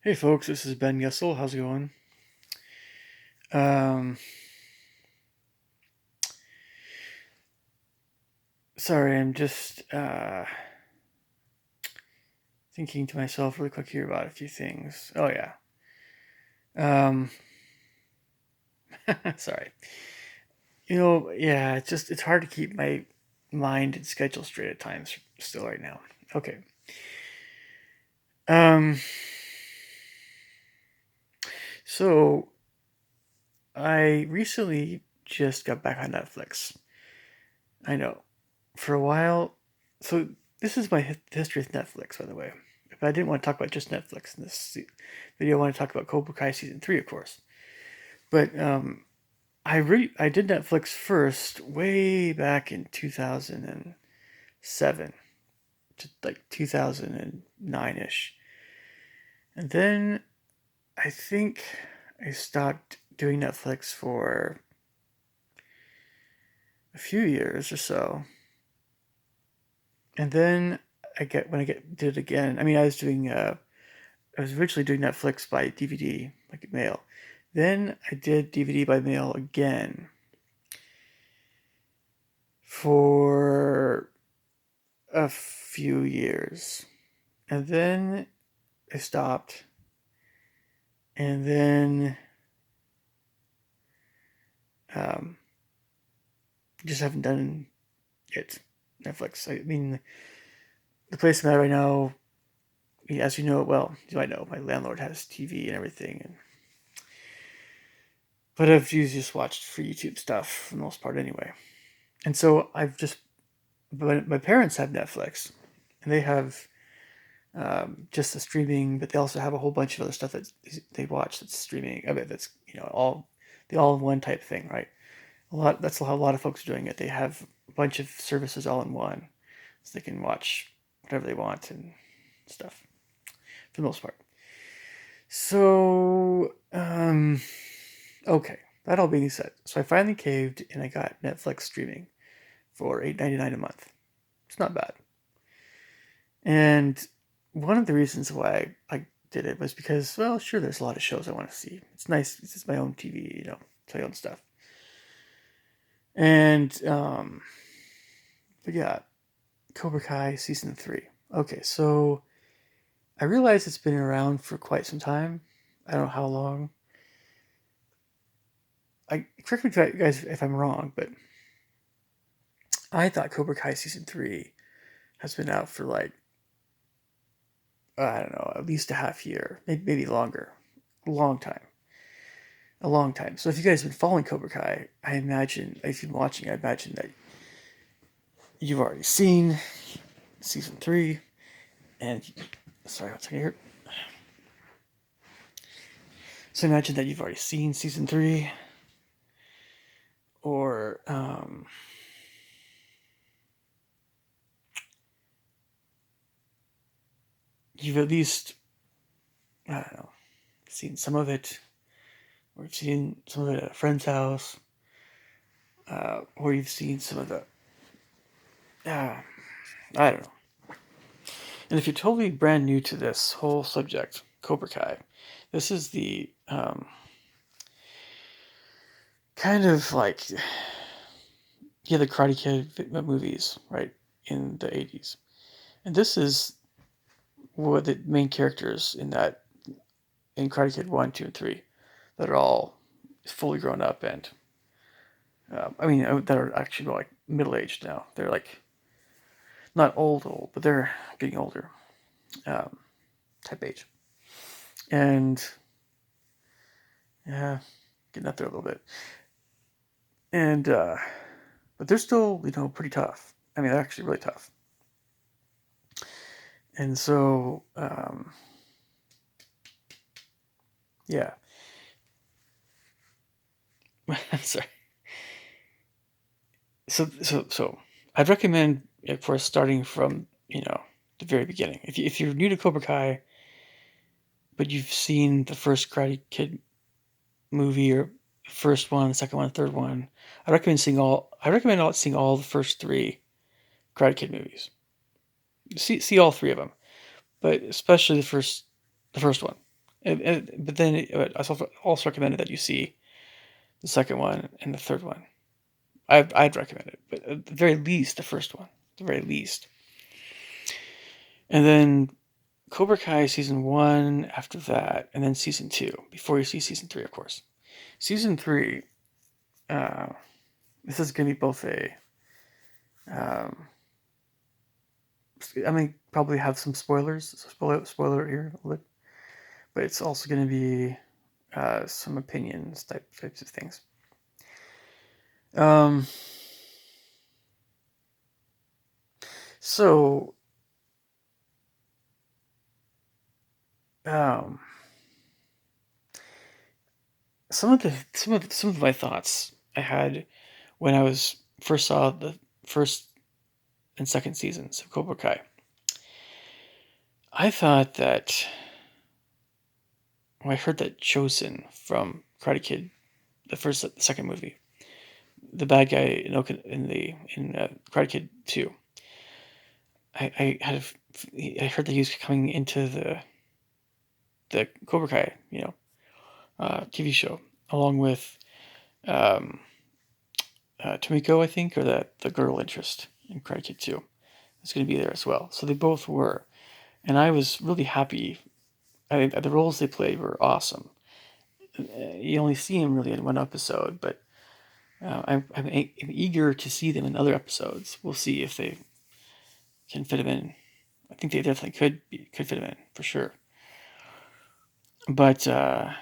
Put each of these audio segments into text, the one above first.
Hey folks, this is Ben Gessel. How's it going? Um, Sorry, I'm just thinking to myself really quick here about a few things. Oh yeah. Um, Sorry. Yeah, it's hard to keep my mind and schedule straight at times still right now. Okay. Um, so I recently just got back on Netflix. I know. For a while, so this is my history with Netflix, by the way. If I didn't want to talk about just Netflix in this video, I want to talk about Cobra Kai season 3, of course. But I did Netflix first way back in 2007 to like 2009 ish, and then I think I stopped doing Netflix for a few years or so, and then did it again. I mean, I was originally doing Netflix by DVD, like mail. Then I did DVD by mail again for a few years. And then I stopped. And then um, just haven't done it. Netflix. I mean, the place I'm at right now, as you know, well, you might know, my landlord has TV and everything. But I've usually just watched free YouTube stuff for the most part anyway. And so but my parents have Netflix, and they have just the streaming, but they also have a whole bunch of other stuff that they watch that's streaming. I mean, that's all the all-in-one type thing, right? That's how a lot of folks are doing it. They have a bunch of services all in one, so they can watch whatever they want and stuff for the most part. So, okay, that all being said, so I finally caved and I got Netflix streaming for $8.99 a month. It's not bad. And one of the reasons why I did it was because, well, sure, there's a lot of shows I want to see. It's nice. It's just my own TV, it's my own stuff. And, but yeah, Cobra Kai season 3. Okay, so I realize it's been around for quite some time. I don't know how long. Correct me guys if I'm wrong, but I thought Cobra Kai season 3 has been out for like, I don't know, at least a half year, maybe longer. A long time. A long time. So if you guys have been following Cobra Kai, I imagine, if you've been watching, I imagine that you've already seen season 3. And, sorry, what's here? So imagine that you've already seen season 3. Or, you've at least, I don't know, seen some of it. Or you've seen some of it at a friend's house. Or you've seen some of the, I don't know. And if you're totally brand new to this whole subject, Cobra Kai, this is the kind of like, yeah, the Karate Kid movies, right, in the 80s. And this is what the main characters in Karate Kid 1, 2, and 3 that are all fully grown up and, that are actually more like middle aged now. They're like not old, but they're getting older, um, type age. And yeah, getting up there a little bit. And, but they're still, pretty tough. I mean, they're actually really tough. And so, yeah. Sorry. So I'd recommend, of course, starting from, the very beginning. If you're new to Cobra Kai, but you've seen the first Karate Kid movie or first one, the second one, third one, I recommend seeing all the first three Karate Kid movies. See all three of them, but especially the first one. But then I also recommended that you see the second one and the third one. I'd recommend it, but at the very least, the first one, at the very least. And then Cobra Kai season one after that, and then season two before you see season three, of course. Season three, uh, this is going to be both a, um, I mean, probably have some spoilers, spoiler here, a little, but it's also going to be some opinions types of things. Um, so, um, some of my thoughts I had when I was first saw the first and second seasons of Cobra Kai. I thought that when I heard that Chosen from Karate Kid, the second movie, the bad guy in Karate Kid 2, I heard that he was coming into the Cobra Kai, TV show, along with um, Tomiko, I think, or the girl interest in Karate Kid 2. It's going to be there as well. So they both were, and I was really happy. The roles they played were awesome. You only see them really in one episode, but I'm eager to see them in other episodes. We'll see if they can fit them in. I think they definitely could fit them in for sure. But I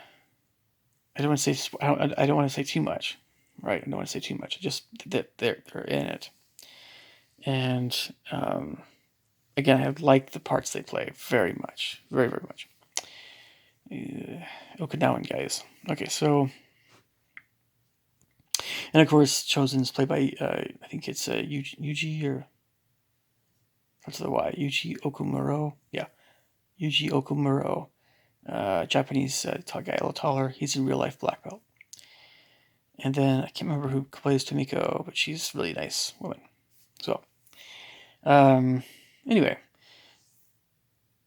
don't want to say I don't want to say too much, right? I don't want to say too much. Just that they're in it, and again, I like the parts they play very much, very very much. Okinawan guys. Okay, so and of course, Chosen's played by I think it's Yuji or what's the Y? Yuji Okumuro. Yeah, Yuji Okumuro. Japanese tall guy, a little taller. He's a real life black belt. And then I can't remember who plays Tomiko, but she's a really nice woman. So, um, anyway,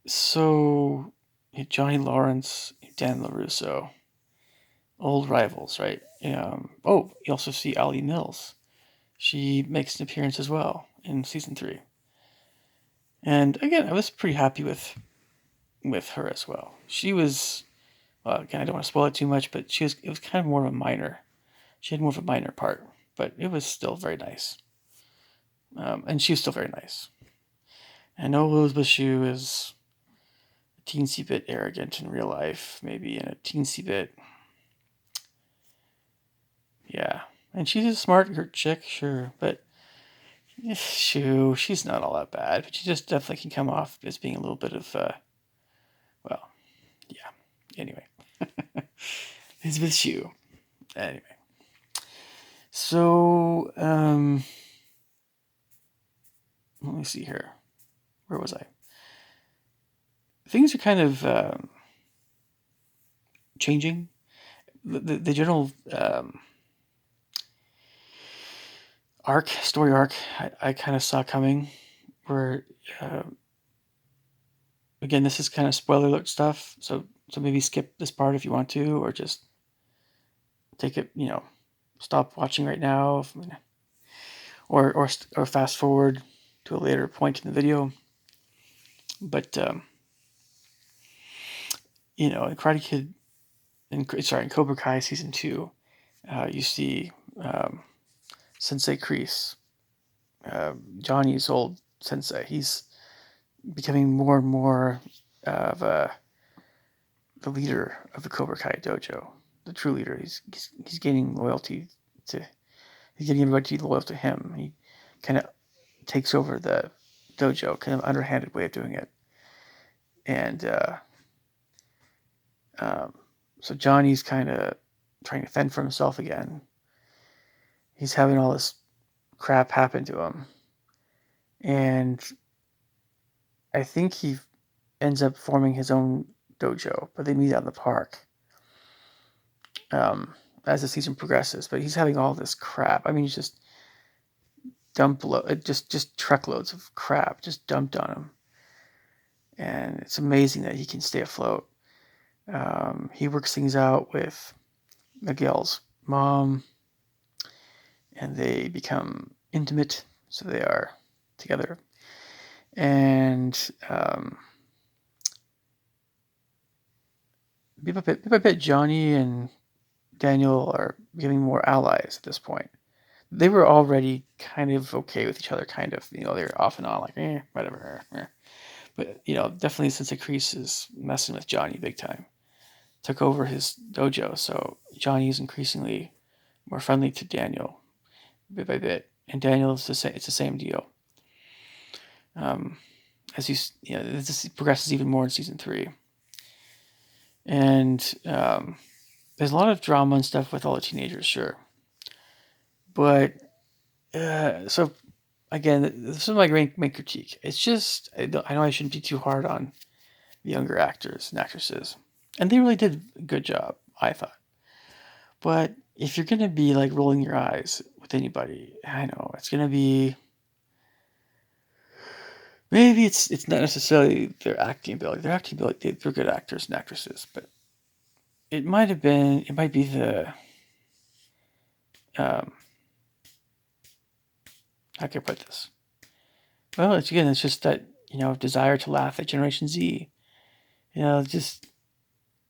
so Johnny Lawrence, Dan LaRusso, old rivals, right? Oh, you also see Ali Mills. She makes an appearance as well in season 3. And again, I was pretty happy with her as well. She was, well, again, I don't want to spoil it too much, but it was kind of more of a minor. She had more of a minor part, but it was still very nice. And she was still very nice. I know Elizabeth Shue is a teensy bit arrogant in real life, maybe, and a teensy bit, yeah. And she's a smart chick, sure, but Shue, she's not all that bad. But she just definitely can come off as being a little bit of, well, yeah. Anyway, Elizabeth Shue. Anyway, so let me see here. Where was I? Things are kind of changing. The general story arc, I kind of saw coming. Where again, this is kind of spoiler alert stuff, so maybe skip this part if you want to, or just take it, stop watching right now, or fast forward to a later point in the video. But in Karate Kid, in Cobra Kai season 2, you see Sensei Kreese, Johnny's old sensei. He's becoming more and more of the leader of the Cobra Kai dojo, the true leader. He's gaining loyalty to. He's getting everybody to be loyal to him. He kind of takes over the dojo, kind of underhanded way of doing it. And so Johnny's kind of trying to fend for himself again. He's having all this crap happen to him, and I think he ends up forming his own dojo, but they meet out in the park as the season progresses. But he's having all this crap. I mean, he's just just truckloads of crap just dumped on him, and it's amazing that he can stay afloat. He works things out with Miguel's mom, and they become intimate, so they are together. And bit by bit, Johnny and Daniel are becoming more allies at this point. They were already kind of okay with each other, kind of, they're off and on, like, whatever. But, definitely since Acrease is messing with Johnny big time, took over his dojo, so Johnny is increasingly more friendly to Daniel bit by bit. And Daniel is it's the same deal. As this progresses even more in season 3. And there's a lot of drama and stuff with all the teenagers, sure. But, so again, this is my main critique. It's just, I know I shouldn't be too hard on the younger actors and actresses. And they really did a good job, I thought. But if you're going to be like rolling your eyes with anybody, I know it's going to be, maybe it's not necessarily their acting ability. Their acting ability, they're good actors and actresses, but it might be the, how can I put this? Well, it's just that, desire to laugh at Generation Z. Just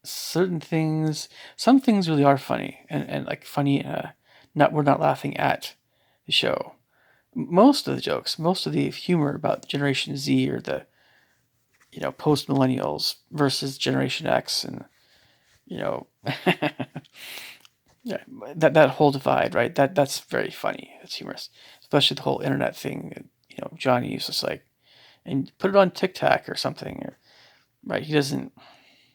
certain things, some things really are funny and like funny, we're not laughing at the show. Most of the jokes, most of the humor about Generation Z or the, post millennials versus Generation X and, yeah, that whole divide, right? That's very funny. It's humorous, especially the whole internet thing. Johnny's just like, and put it on TikTok or something, right? He doesn't.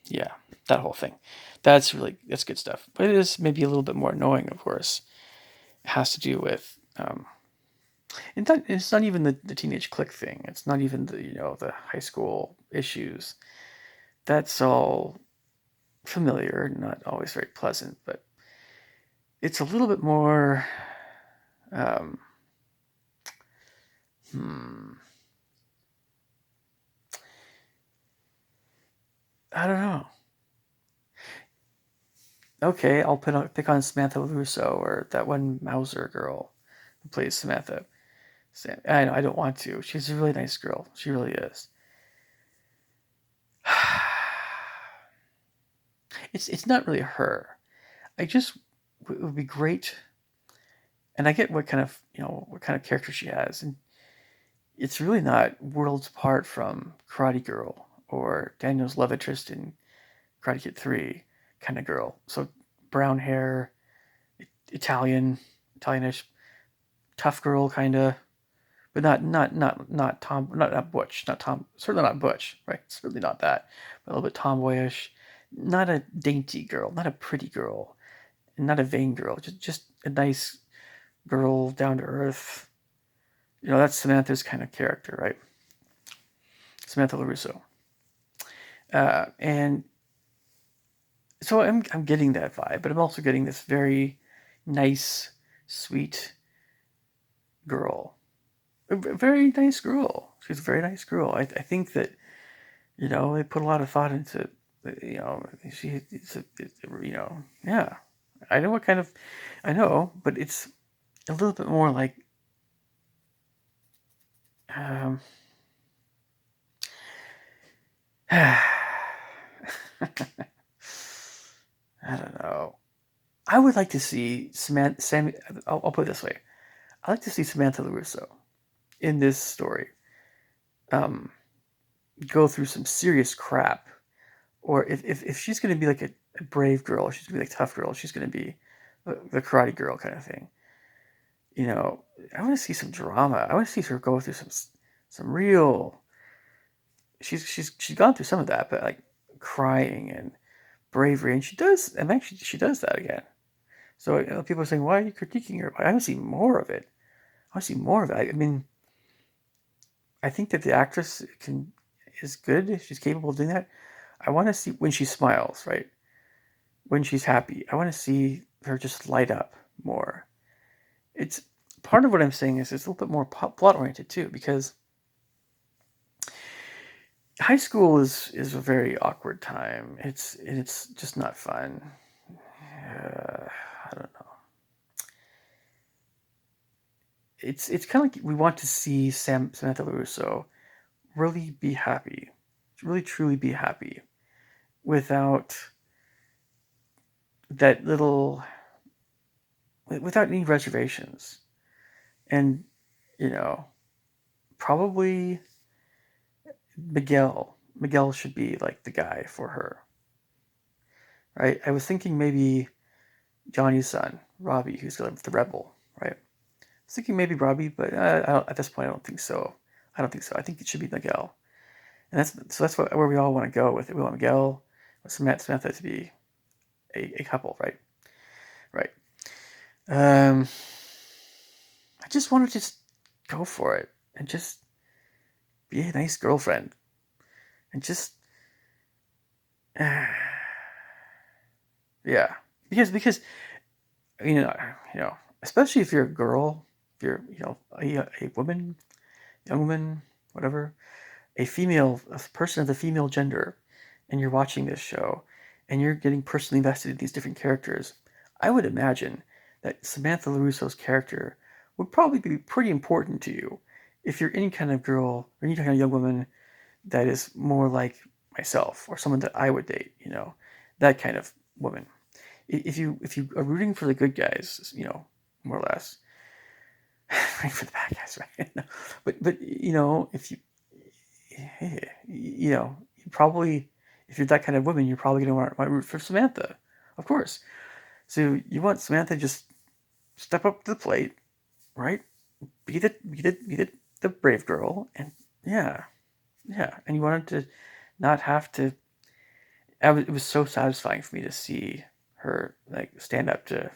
Yeah, that whole thing. That's good stuff. But it is maybe a little bit more annoying, of course. It has to do with, it's not even the teenage clique thing. It's not even the high school issues. That's all familiar, not always very pleasant, but it's a little bit more, um, I don't know. Okay, I'll pick on Samantha LaRusso or that one Mauser girl who plays Samantha. I don't want to. She's a really nice girl. She really is. It's not really her. I just it would be great, and I get what kind of character she has, and it's really not worlds apart from Karate Girl or Daniel's love interest in Karate Kid 3 kind of girl. So brown hair, Italianish, tough girl kind of, but not Tom, not Butch, not Tom, certainly not Butch, right? Certainly not that, but a little bit tomboyish, not a dainty girl, not a pretty girl, and not a vain girl, just a nice girl, down to earth. That's Samantha's kind of character, right? Samantha LaRusso, and so I'm getting that vibe, but I'm also getting this very nice, sweet girl, a very nice girl. She's a very nice girl. I think that they put a lot of thought into she yeah. I know what kind of I know, but it's a little bit more like um I don't know. I would like to see I'll put it this way. I like to see Samantha LaRusso in this story go through some serious crap. Or if she's going to be like a brave girl, she's going to be like a tough girl, she's going to be the karate girl kind of thing. I want to see some drama. I want to see her go through some real. She's gone through some of that, but like crying and bravery, and she does. And actually, she does that again. So people are saying, "Why are you critiquing her?" I want to see more of it. I want to see more of it. I mean, I think that the actress is good. She's capable of doing that. I want to see when she smiles, right? When she's happy. I want to see her just light up more. It's part of what I'm saying is it's a little bit more plot oriented too, because high school is a very awkward time. It's just not fun. I don't know. It's kind of like we want to see Samantha LaRusso really be happy, really truly be happy, without that little, without any reservations, and you know, probably Miguel should be like the guy for her, right? I was thinking maybe Johnny's son, Robbie, who's the rebel, right? I was thinking maybe Robbie, but at this point, I don't think so. I don't think so. I think it should be Miguel, and that's where we all want to go with it. We want Miguel with Samantha to be a couple, right? Right. Um, I just want to just go for it and just be a nice girlfriend and just yeah, because you know, especially if you're a girl, if you're a woman, young woman, whatever, a person of the female gender, and you're watching this show, and you're getting personally invested in these different characters, I would imagine that Samantha LaRusso's character would probably be pretty important to you if you're any kind of girl or any kind of young woman that is more like myself or someone that I would date, that kind of woman. If you are rooting for the good guys, more or less, rooting for the bad guys, right? But if you probably, if you're that kind of woman, you're probably going to want to root for Samantha, of course. So you want Samantha to just step up to the plate, right? Be the brave girl, and yeah, yeah. And you wanted to not have to. It was so satisfying for me to see her like stand up to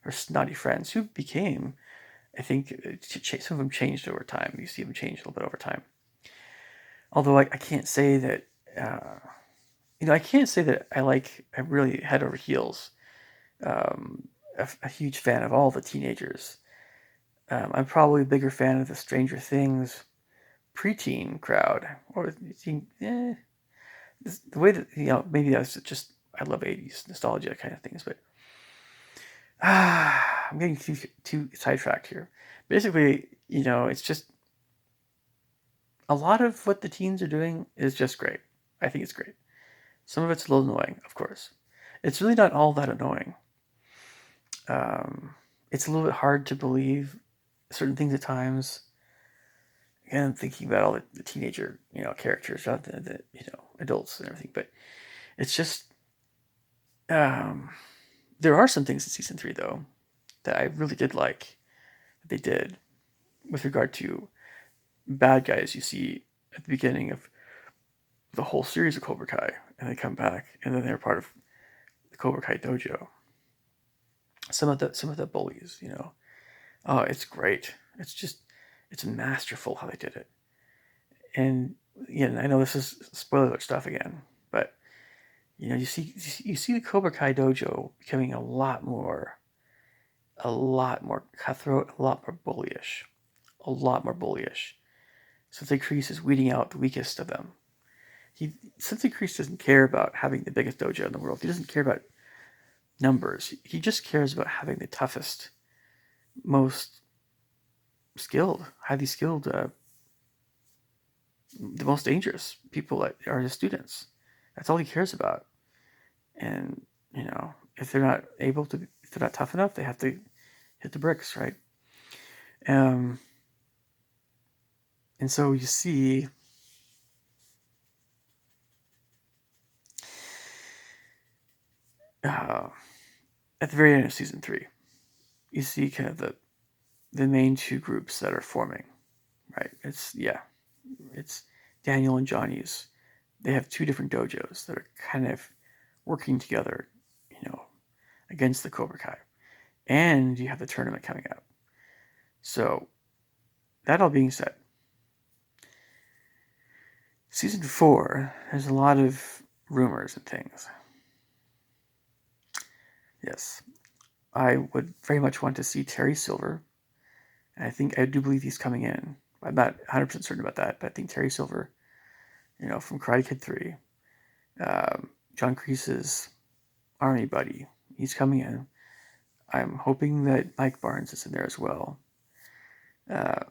her snotty friends, who became, I think, some of them changed over time. You see them change a little bit over time. Although I can't say that, uh, I can't say that I'm really head over heels, a huge fan of all the teenagers. I'm probably a bigger fan of the Stranger Things preteen crowd, or teen, the way that, maybe that's just, I love 80s nostalgia kind of things, but I'm getting too sidetracked here. Basically, it's just a lot of what the teens are doing is just great. I think it's great. Some of it's a little annoying, of course. It's really not all that annoying. Um, it's a little bit hard to believe certain things at times. Again, I'm thinking about all the teenager, characters, not the adults and everything. But it's just, um, there are some things in season 3 though that I really did like that they did with regard to bad guys you see at the beginning of the whole series of Cobra Kai, and they come back, and then they're part of the Cobra Kai dojo. Some of the bullies, oh, it's great. It's masterful how they did it. And I know this is spoiler stuff again, but you see the Cobra Kai dojo becoming a lot more cutthroat, a lot more bullyish, a lot more bullyish. Sensei Kreese is weeding out the weakest of them. Sensei Kreese doesn't care about having the biggest dojo in the world. He doesn't care about numbers. He just cares about having the toughest, most skilled, highly skilled, the most dangerous people that are his students. That's all he cares about. And if they're not if they're not tough enough, they have to hit the bricks, right? Um, and so you see, uh, at the very end of season 3, you see kind of the main two groups that are forming, right? It's Daniel and Johnny's. They have two different dojos that are kind of working together, you know, against the Cobra Kai. And you have the tournament coming up. So, that all being said, season 4, there's a lot of rumors and things. Yes, I would very much want to see Terry Silver. And I do believe he's coming in. I'm not 100% certain about that, but I think Terry Silver from Karate Kid 3. John Kreese's army buddy. He's coming in. I'm hoping that Mike Barnes is in there as well. Uh,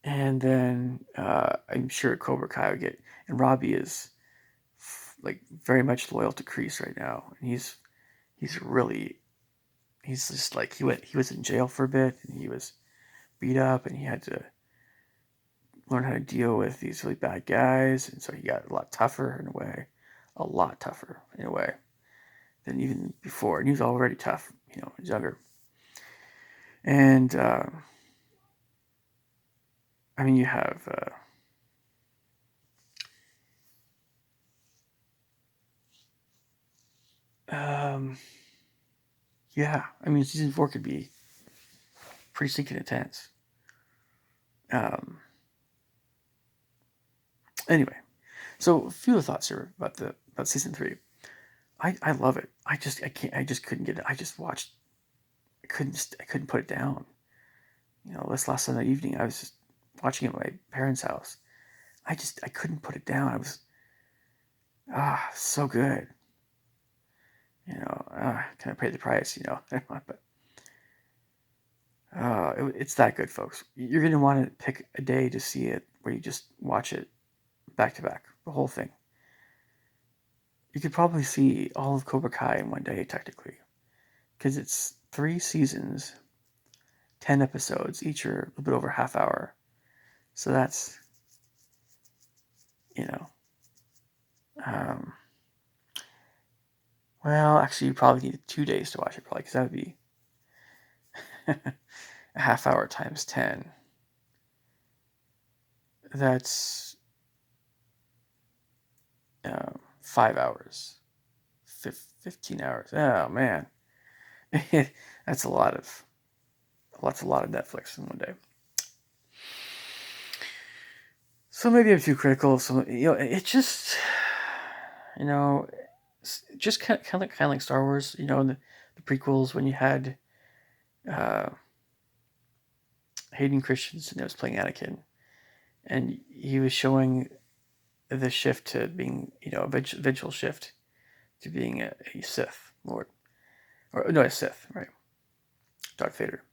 and then I'm sure Cobra Kai would get. And Robbie is like very much loyal to Kreese right now. And he's really he's just like he was in jail for a bit and he was beat up and he had to learn how to deal with these really bad guys, and so he got a lot tougher in a way, a lot tougher in a way than even before. And he was already tough, when he was younger. And I mean, you have yeah. I mean, season 4 could be pretty stinking intense. Um, anyway, so a few thoughts here about season 3. I love it. I just couldn't get it. I just watched. I couldn't put it down. This last Sunday evening, I was just watching it at my parents' house. I couldn't put it down. I was so good. Can I pay the price? But it's that good, folks. You're gonna want to pick a day to see it where you just watch it back to back, the whole thing. You could probably see all of Cobra Kai in one day, technically, because it's 3 seasons, 10 episodes, each are a little bit over half hour. So that's, um, well, actually, you probably need 2 days to watch it, probably, because that would be a half hour times 10. That's 5 hours, 15 hours. Oh man, that's a lot of Netflix in one day. So maybe I'm too critical of some. It just, just kind of like Star Wars. In the prequels when you had uh, Hayden Christensen that was playing Anakin, and he was showing the shift to being, eventual shift to being a Sith Lord, or no, a Sith, right? Darth Vader.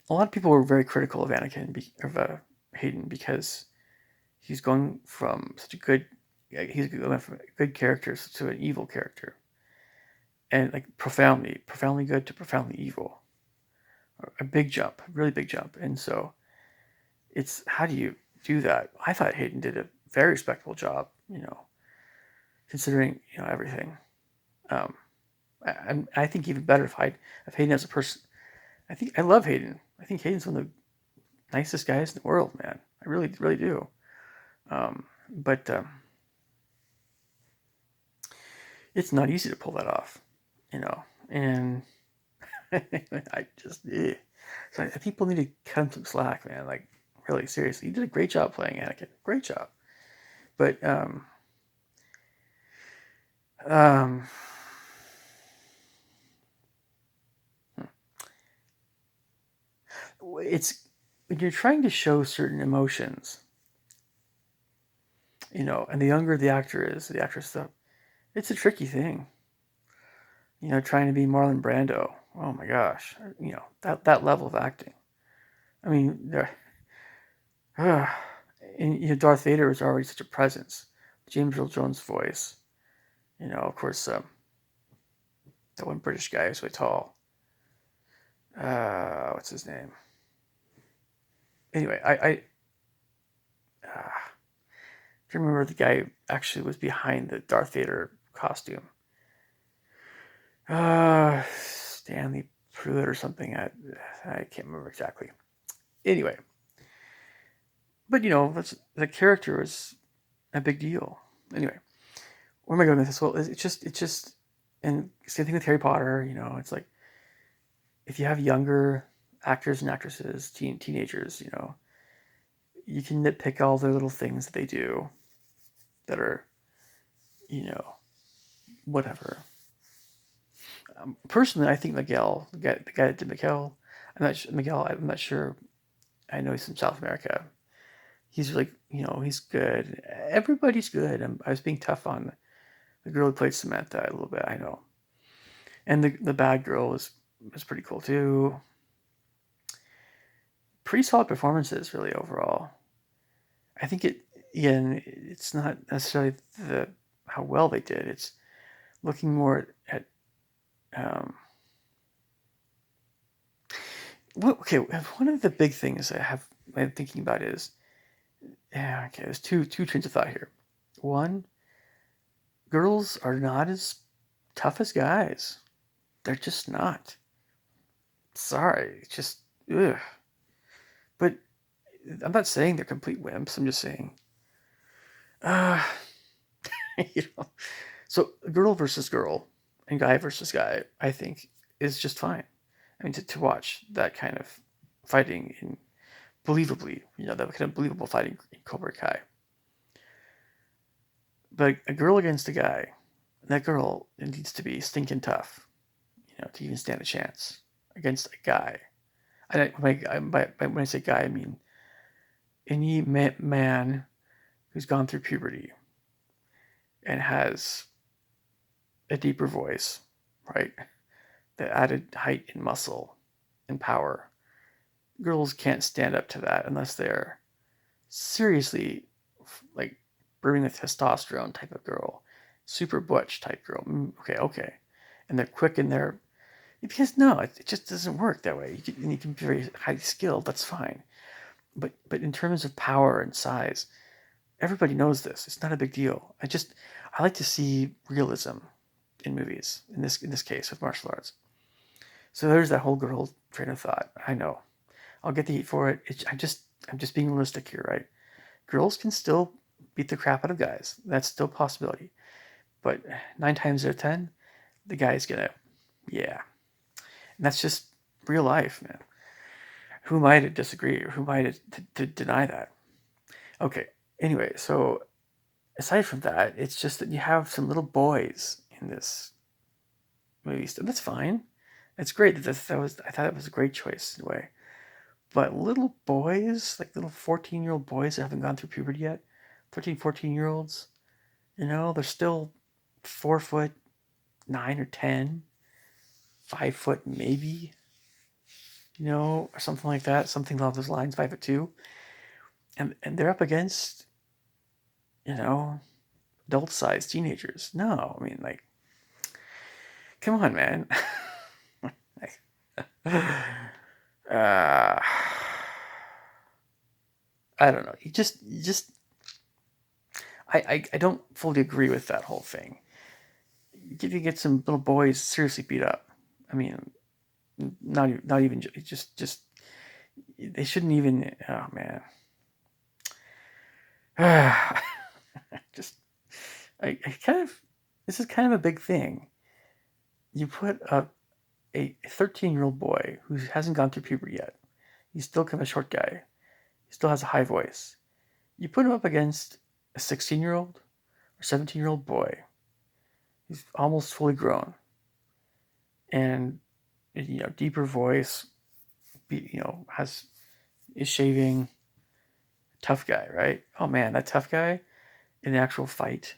A lot of people were very critical of Hayden because he's going from such a good, he's going from a good character to an evil character, and like profoundly good to profoundly evil. A big jump, really big jump. And so it's, how do you do that? I thought Hayden did a very respectable job, considering everything. I think even better if Hayden as a person. I love Hayden. I think Hayden's one of the nicest guys in the world, man. I really, really do. But it's not easy to pull that off, and I just, so I think people need to cut him some slack, man. Like, really, seriously, he did a great job playing Anakin. Great job. But it's when you're trying to show certain emotions, and the younger the actress, it's a tricky thing. Trying to be Marlon Brando. Oh my gosh, that level of acting. I mean, and Darth Vader was already such a presence. James Earl Jones' voice. Of course, that one British guy who's really tall. What's his name? Anyway, I remember the guy who actually was behind the Darth Vader costume. Stanley Pruitt or something. I can't remember exactly. Anyway, but the character was a big deal. Anyway, where am I going with this? Well, it's just, and same thing with Harry Potter. It's like, if you have younger actors and actresses, teenagers, you can nitpick all their little things that they do that are, whatever. Personally, I think the guy that did Miguel, I'm not sure. I know he's from South America. he's like, he's good. Everybody's good. I was being tough on the girl who played Samantha a little bit. I know, and the bad girl was pretty cool too. Pretty solid performances, really overall. I think again, it's not necessarily the how well they did. It's looking more at okay. One of the big things I'm thinking about is yeah. Okay, there's two trains of thought here. One, girls are not as tough as guys. They're just not. Sorry, it's just ugh. But I'm not saying they're complete wimps. I'm just saying, uh, you know. So girl versus girl and guy versus guy, I think, is just fine. I mean, to watch that kind of fighting in believably, that kind of believable fighting in Cobra Kai. But a girl against a guy, that girl needs to be stinking tough, to even stand a chance against a guy. And when I say guy, I mean any man who's gone through puberty and has a deeper voice, right? The added height and muscle and power. Girls can't stand up to that unless they're seriously like burning the testosterone type of girl, super butch type girl. Okay. And they're quick in their because no, it just doesn't work that way. You can be very highly skilled. That's fine. But in terms of power and size, everybody knows this. It's not a big deal. I like to see realism in movies. In this case with martial arts. So there's that whole girl train of thought. I know. I'll get the heat for it. I'm just being realistic here, right? Girls can still beat the crap out of guys. That's still a possibility. But 9 times out of 10, the guy's gonna, yeah. And that's just real life, man. Who am I to disagree or who am I to deny that? Okay. Anyway, so aside from that, it's just that you have some little boys in this movie. And that's fine. It's great. I thought it was a great choice in a way. But little boys, like little 14-year-old boys that haven't gone through puberty yet, 13, 14-year-olds, they're still 4 foot 9 or 10, 5 foot maybe, or something like that, something along those lines, 5'2", and they're up against, adult-sized teenagers. No, I mean, like, come on, man. uh, I don't know. I don't fully agree with that whole thing. You get some little boys seriously beat up. I mean, not even just they shouldn't even. Oh man, just I kind of this is kind of a big thing. You put a 13-year-old boy who hasn't gone through puberty yet. He's still kind of a short guy. He still has a high voice. You put him up against a 16-year-old or 17-year-old boy. He's almost fully grown, and deeper voice. Is shaving. Tough guy, right? Oh man, that tough guy in an actual fight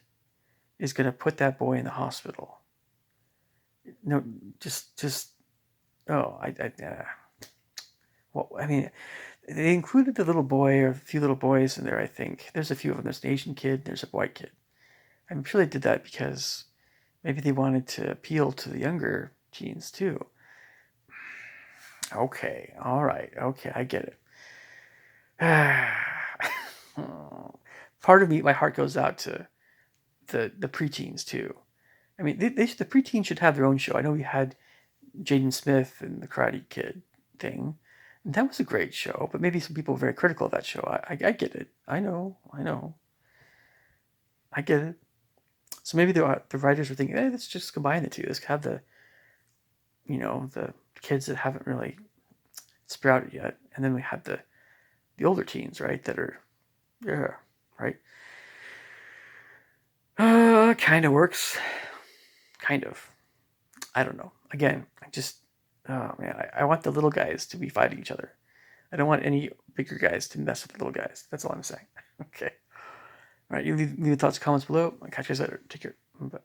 is gonna put that boy in the hospital. No, just oh, well, I mean, they included the little boy or a few little boys in there. I think there's a few of them. There's an Asian kid. There's a white kid. I'm sure they did that because maybe they wanted to appeal to the younger teens too. Okay, all right, okay, I get it. Part of me, my heart goes out to the preteens too. I mean, the preteens should have their own show. I know we had Jaden Smith and the Karate Kid thing, and that was a great show. But maybe some people were very critical of that show. I get it. I know. I get it. So maybe the writers were thinking, hey, let's just combine the two. Let's have the kids that haven't really sprouted yet, and then we have the older teens, right? That are, yeah, right. Kind of works. Kind of. I don't know. Again, oh man, I want the little guys to be fighting each other. I don't want any bigger guys to mess with the little guys. That's all I'm saying. Okay. All right. You leave the thoughts, comments below. I'll catch you guys later. Take care. Bye.